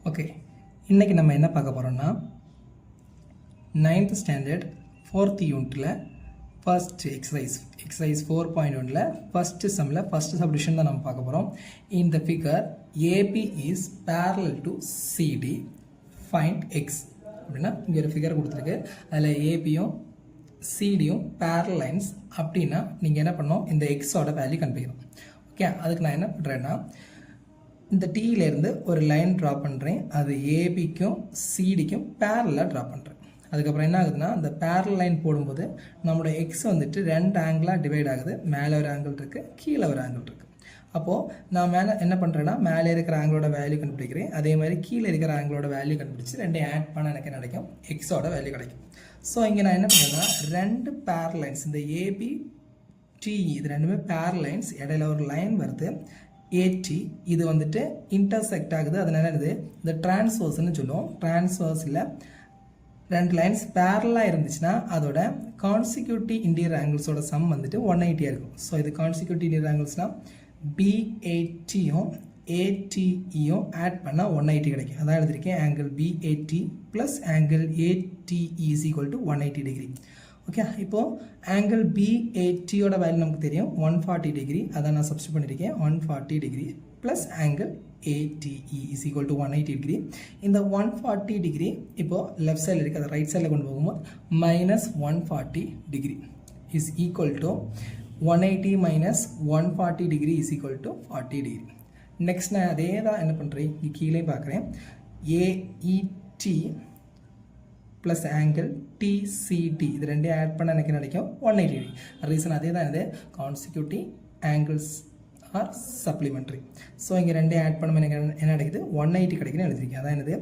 Okay, இன்றைக்கி நம்ம என்ன பார்க்க போகிறோம்னா 9th ஸ்டாண்டர்ட் 4th யூனிட்டில் ஃபர்ஸ்ட் எக்ஸசைஸ் 4.1ல் ஃபஸ்ட்டு சம்மில் ஃபஸ்ட்டு சப்டிவிஷன் தான் நம்ம பார்க்க போகிறோம். இந்த figure AB is parallel to CD, find X அப்படின்னா இங்கே ஒரு ஃபிகர் கொடுத்துருக்கு. அதில் ஏபியும் சிடியும் பேரல் லைன்ஸ் அப்படின்னா நீங்கள் என்ன பண்ணணும், இந்த எக்ஸோட வேல்யூ கண்டுபிடிக்கணும். ஓகே, அதுக்கு நான் என்ன பண்ணுறேன்னா இந்த டீலேருந்து ஒரு லைன் ட்ரா பண்ணுறேன். அது ஏபிக்கும் சிடிக்கும் பேரலாக ட்ரா பண்ணுறேன். அதுக்கப்புறம் என்ன ஆகுதுன்னா, அந்த பேரல் லைன் போடும்போது நம்மளோட எக்ஸ் வந்துட்டு ரெண்டு ஆங்கிளாக டிவைட் ஆகுது. மேலே ஒரு ஆங்கிள் இருக்குது, கீழே ஒரு ஆங்கிள் இருக்குது. அப்போது நான் மேலே என்ன பண்ணுறேன்னா, மேலே இருக்கிற ஆங்கிளோட வேல்யூ கண்டுபிடிக்கிறேன். அதே மாதிரி கீழே இருக்கிற ஆங்கிளோட வேல்யூ கண்டுபிடிச்சி ரெண்டையும் ஆட் பண்ண எனக்கு கிடைக்கும், எக்ஸோட வேல்யூ கிடைக்கும். ஸோ இங்கே நான் என்ன பண்ணுறேன்னா, ரெண்டு பேரல் லைன்ஸ், இந்த ஏபி டிஇ இது ரெண்டுமே பேரல் லைன்ஸ், இடையில ஒரு லைன் வருது ஏடி, இது வந்துட்டு இன்டர்செக்ட் ஆகுது. அதனால இது இந்த டிரான்ஸ்வர்ஸ்ன்னு சொல்லுவோம். டிரான்ஸ்வர்ஸில் ரெண்டு லைன்ஸ் பேரலாக இருந்துச்சுன்னா அதோட கான்சிக்யூட்டிவ் இன்டீரியர் ஆங்கிள்ஸோட சம் வந்துட்டு 180 இருக்கும். ஸோ இது கான்சிக்யூட்டிவ் இன்டீரியர் ஆங்கிள்ஸ்னால் பிஏடியும் ஏடிஇயும் ஆட் பண்ணால் 180 கிடைக்கும். அதான் எழுதியிருக்கேன், angle PAT plus angle ADE is equal to 180 degree. Okay, இப்போது ஆங்கிள் பிஏடியோட வேல்யூ நமக்கு தெரியும் 140 டிகிரி. அதை நான் சப்ஸ்டிட் பண்ணியிருக்கேன். 140 degree plus angle ADE is equal to 180 degree. இந்த 140 டிகிரி இப்போது லெஃப்ட் சைடில் இருக்குது, அதை ரைட் சைடில் கொண்டு போகும்போது -140 degree is equal to 180 minus 140 degree is equal to 40 degree. Next நான் அதே தான் என்ன பண்ணுறேன், இங்கே கீழே பார்க்குறேன். ஏஇடி ப்ளஸ் ஆங்கிள் டிசிடி இது ரெண்டையும் ஆட் பண்ண எனக்கு கிடைக்கும் 180 டிகிரி. ரீசன் அதே தான், இது consecutive angles R supplementary. So இங்கே ரெண்டையும் ஆட் பண்ணும்போது எனக்கு என்ன கிடைக்குது, 180 கிடைக்குன்னு எழுதிருக்கேன். அதான் என்னது,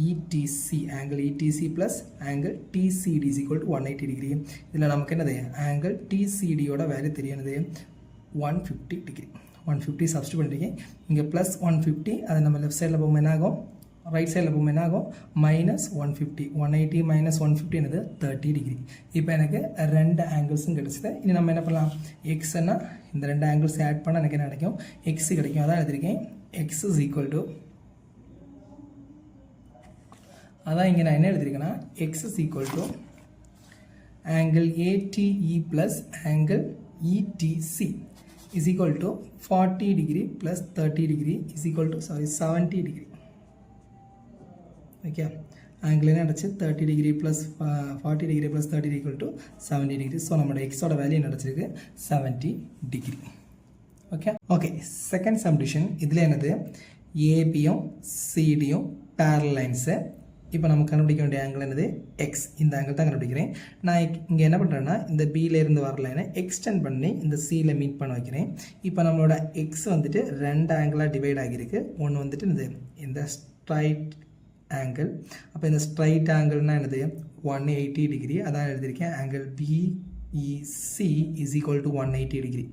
EDC angle EDC plus angle DCD is equal to 180 degree. இதில் நமக்கு என்னது, ஆங்கிள் டிசிடியோட வேல்யூ தெரியுது 150 டிகிரி. 150 சப்ஸ்டிட் பண்ணிருக்கேன். இங்கே ப்ளஸ் 150, அது நம்ம லெஃப்ட் சைடில் போகும்போது என்ன ஆகும், ரைட் சைடில் போகும்போது என்ன ஆகும், -150. 180 மைனஸ் 150 என்னது 30 டிகிரி. இப்போ எனக்கு ரெண்டு ஆங்கிள்ஸும் கிடச்சிது. இனி நம்ம என்ன பண்ணலாம், எக்ஸ்னா இந்த ரெண்டு ஆங்கிள்ஸ் ஆட் பண்ணால் எனக்கு என்ன கிடைக்கும், எக்ஸ் கிடைக்கும். அதான் எழுதியிருக்கேன், எக்ஸ் இஸ் ஈக்குவல் டு, அதான் இங்கே நான் என்ன எழுதியிருக்கேன்னா, X is equal to angle ADE plus angle EDC is equal to 40 degree plus 30 degree is equal to 70 degree. Okay, angle என்ன கிடச்சி 30 degree plus 40 degree plus 30 equal to 70 degree. So நம்மளோட எக்ஸோட value என்ன கிடச்சிருக்கு, 70 டிகிரி. Okay, second subdivision. இதில் என்னது, ஏபியும் சிடியும் barrel lines. இப்போ நம்ம கண்டுபிடிக்க வேண்டிய ஆங்கிள் என்னது, எக்ஸ். இந்த ஆங்கிள் தான் கண்டுபிடிக்கிறேன். நான் இங்கே என்ன பண்ணுறேன்னா, இந்த பியிலேருந்து வர லைனை எக்ஸ்டெண்ட் பண்ணி இந்த சியில் மீட் பண்ண வைக்கிறேன். இப்போ நம்மளோட எக்ஸ் வந்துட்டு ரெண்டு ஆங்கிளாக டிவைட் ஆகியிருக்கு. ஒன்று வந்துட்டு இந்த ஸ்ட்ரைட் ஆங்கிள். அப்போ இந்த ஸ்ட்ரைட் ஆங்கிள்னா என்னது, 180 டிகிரி. அதான் எழுதியிருக்கேன், angle BEC is equal to 180 degree.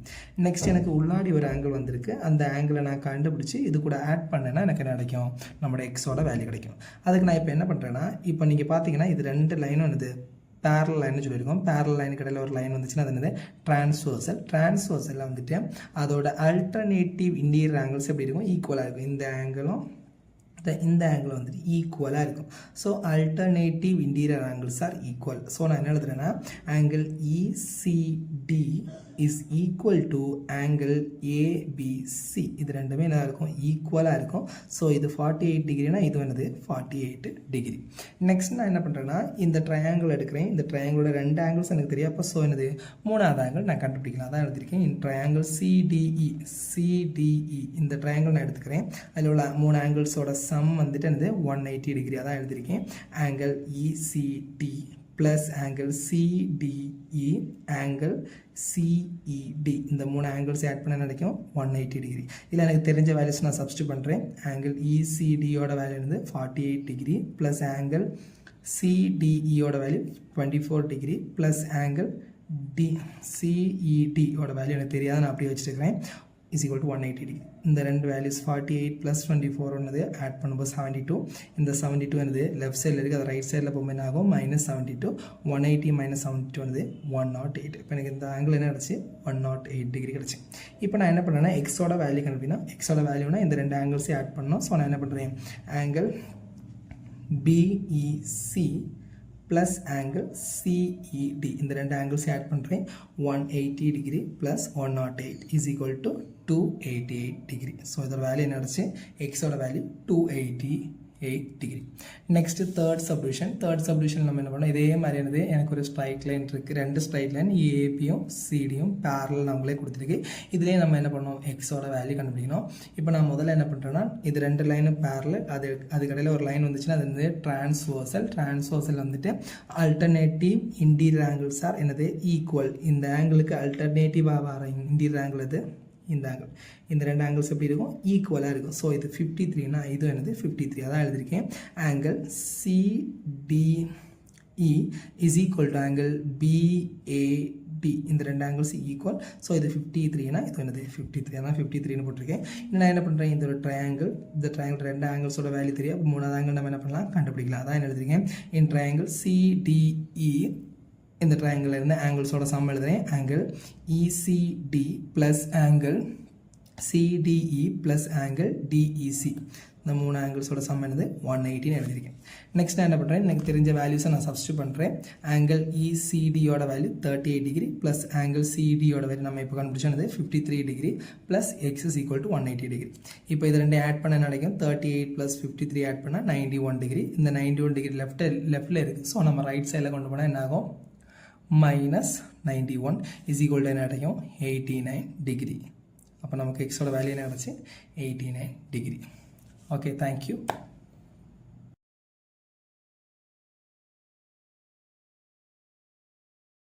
Next எனக்கு உள்ளாடி ஒரு ஆங்கிள் வந்திருக்கு. அந்த ஆங்கிளை நான் கண்டுபிடிச்சி இது கூட ஆட் பண்ணேன்னா எனக்கு கிடைக்கும், நம்மளோட எக்ஸோட வேல்யூ கிடைக்கும். அதுக்கு நான் இப்போ என்ன பண்ணுறேன்னா, இப்போ நீங்கள் பார்த்தீங்கன்னா இது ரெண்டு லைனும் என்னது, பேரல் லைன்னு சொல்லியிருக்கோம். பேரல் லைனுக்கு இடையில ஒரு லைன் வந்துச்சுன்னா அது என்னது, டிரான்ஸ்வர்சல். டிரான்ஸ்வர்சலில் வந்துட்டு அதோட அல்டர்னேட்டிவ் இன்டீரியர் ஆங்கிள்ஸ் எப்படி இருக்கும், ஈக்குவலாக இருக்கும். இந்த ஆங்கிளும் இந்த ஆங்கிள் வந்துட்டு ஈக்குவலாக இருக்கும். So alternative interior angles are equal. So நான் என்ன எழுதுறேன்னா, angle ECD is equal to angle ABC. இது ரெண்டுமே என்ன இருக்கும், ஈக்குவலாக இருக்கும். ஸோ இது 48 டிகிரினா இது என்னது 48 டிகிரி. நெக்ஸ்ட் நான் என்ன பண்ணுறேன்னா, இந்த ட்ரையாங்கிள் எடுக்கிறேன். இந்த ட்ரையாங்கிளோட ரெண்டு ஆங்கிள்ஸ் எனக்கு தெரியும். அப்போ ஸோ என்னது, மூணாவது ஆங்கிள் நான் கண்டுபிடிக்கலாம். அதான் எழுதியிருக்கேன், இந்த ட்ரையாங்கிள் சிடிஇ இந்த ட்ரையாங்கிள் நான் எடுத்துக்கிறேன். அதில் உள்ள மூணு ஆங்கிள்ஸோட சம் வந்துட்டு என்னது 180 டிகிரி. அதான் எழுதியிருக்கேன், angle ECD plus angle CDE angle CED இந்த மூணு ஆங்கிள்ஸ் ஆட் பண்ண கிடைக்கும் 180 டிகிரி. இதில் எனக்கு தெரிஞ்ச வேல்யூஸ் நான் சப்ஸ்டிட் பண்ணுறேன். ஆங்கிள் இசிடியோட வேல்யூ வந்து 48 டிகிரி ப்ளஸ் ஆங்கிள் சிடிஇயோட வேல்யூ 24 டிகிரி ப்ளஸ் ஆங்கிள் சிஇடியோட வேல்யூ எனக்கு தெரியாத, நான் அப்படியே வச்சுருக்கிறேன். is equal to 180 degree. இந்த ரெண்டு வேல்யூஸ் 48 plus 24 ஒன்னது ஆட் பண்ணும்போது 72. இந்த 72 என்னது லெஃப்ட் சைடில் இருக்குது, அது ரைட் சைடில் போகும்போது என்ன ஆகும் -72. 180 minus 72 என்னது 108. இப்போ எனக்கு இந்த ஆங்கிள் என்ன கிடச்சி 108 டிகிரி கிடச்சி. இப்போ நான் என்ன பண்ணுறேன்னா எக்ஸோட வேல்யூ கண்டுபிடிக்கணும். எக்ஸோட வேல்யூனா இந்த ரெண்டு ஆங்கிள்ஸையும் ஆட் பண்ணணும். ஸோ நான் என்ன பண்ணுறேன், angle BEC plus angle CED இந்த ரெண்டு angles ஆட் பண்ணுறேன். 180 degree plus 108 is equal to 288 degree. So இதோட வேல்யூ என்ன ஆச்சு, எக்ஸோட value 288 degree. Next third subdivision நம்ம என்ன பண்ணோம், இதே மாதிரியானது எனக்கு ஒரு ஸ்ட்ரைட் லைன் இருக்குது, ரெண்டு ஸ்ட்ரைட் லைன் ஏபியும் சிடியும் பேரல் நம்மளே கொடுத்துருக்கு. இதுலேயே நம்ம என்ன பண்ணோம், எக்ஸோட வேல்யூ கண்டுபிடிக்கணும். இப்போ நான் முதல்ல என்ன பண்ணுறேன்னா, இது ரெண்டு லைனும் பேரல், அதுக்கடையில் ஒரு லைன் வந்துச்சுன்னா அது வந்து டிரான்ஸ்வர்சல் வந்துட்டு அல்டர்னேட்டிவ் இன்டீரியர் ஆங்கிள்ஸ் ஆர் என்னது ஈக்குவல். இந்த ஆங்கிளுக்கு அல்டர்னேட்டிவாக வர இன்டீரியர் ஆங்கிள் இது, இந்த ஆங்கிள், இந்த ரெண்டு ஆங்கிள்ஸ் எப்படி இருக்கும், ஈக்குவலாக இருக்கும். ஸோ இது 53னா இது என்னது 53, அதான் எழுதியிருக்கேன். Angle CDE is equal to angle BAD, இந்த ரெண்டு ஆங்கிள்ஸ் ஈக்குவல். ஸோ இது 53னா இது என்னது 53, அதான் 53ன்னு போட்டிருக்கேன். நான் என்ன பண்ணுறேன், இந்த ஒரு ட்ரையாங்கிள், இந்த ட்ரையாங்கிள் ரெண்டு ஆங்கிள்ஸோட வேல்யூ தெரியும். அப்போ மூணாவது ஆங்கிள் நம்ம என்ன பண்ணலாம், கண்டுபிடிக்கலாம். அதான் எழுதியிருக்கேன். இன் ட்ரையாங்கிள் CDE இந்த ட்ரையாங்கிள் இருந்து ஆங்கிள்ஸோட சம் எழுதுறேன். Angle ECD plus angle CDE plus angle DEC, இந்த மூணு ஆங்கிள்ஸோட சம் என்னது 180ன்னு எழுதியிருக்கேன். நெக்ஸ்ட் நான் என்ன பண்ணுறேன், எனக்கு தெரிஞ்ச வேல்யூஸை நான் சப்ஸ்டியூட் பண்ணுறேன். ஆங்கிள் ECDயோட வேல்யூ 38 டிகிரி ப்ளஸ் ஆங்கிள் CDயோட வேல்யூ நம்ம இப்போ கண்டுபிடிச்சது 53 degree plus X is equal to 180 degree. இப்போ இது ரெண்டு ஆட் பண்ண கிடைக்கும். 38 ப்ளஸ் 53 ஆட் பண்ணால் 91 டிகிரி. இந்த 91 டிகிரி லெஃப்ட்டில் இருக்குது. ஸோ நம்ம ரைட் சைடில் கொண்டு போனால் என்ன ஆகும், -91 இஸ் ஈக்குவல் டு என்ன கிடைக்கும் 89 டிகிரி. அப்போ நமக்கு எக்ஸோட வேல்யூ என்ன கிடச்சி 89 டிகிரி. Okay, thank you.